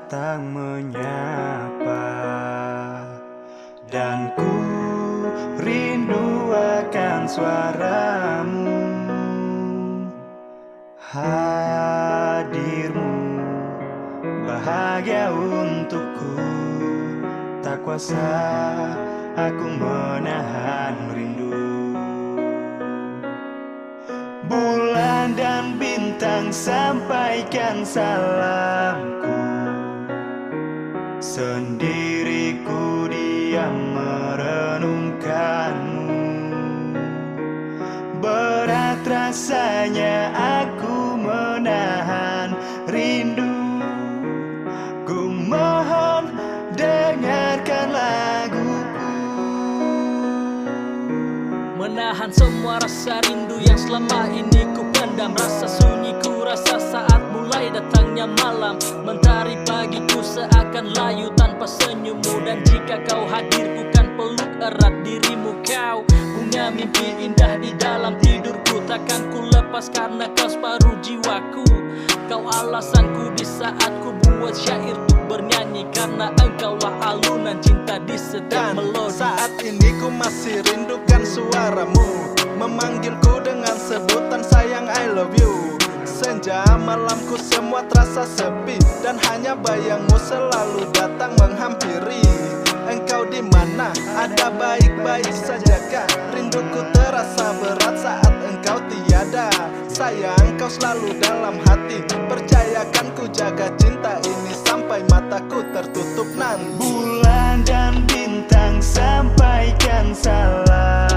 datang menyapa, dan ku rindu akan suaramu. Hadirmu bahagia untukku, tak kuasa aku menahan rindu. Bulan dan bintang sampaikan salamku, sendiriku diam merenungkanmu. Berat rasanya aku menahan rindu. Ku mohon dengarkan laguku. Menahan semua rasa rindu yang selama ini ku pendam. Rasa sunyi ku rasa saat mulai datangnya malam. Mentari pagiku seakan layu tanpa senyummu. Dan jika kau hadir ku kan peluk erat dirimu. Kau bunga mimpi indah di dalam tidurku. Takkan ku lepas karena kau separuh jiwaku. Kau alasanku di saat ku buat syair untuk bernyanyi. Karena engkaulah alunan cinta di setiap melodi. Saat ini ku masih rindukan suaramu, memanggilku dengan sebutan sayang I love you. Senja malamku semua terasa sepi, dan hanya bayangmu selalu datang menghampiri. Engkau di mana? Ada baik-baik sajakah? Rinduku terasa berat saat engkau tiada. Sayang, kau selalu dalam hati. Percayakan ku jaga cinta ini sampai mataku tertutup nanti. Bulan dan bintang sampaikan salam.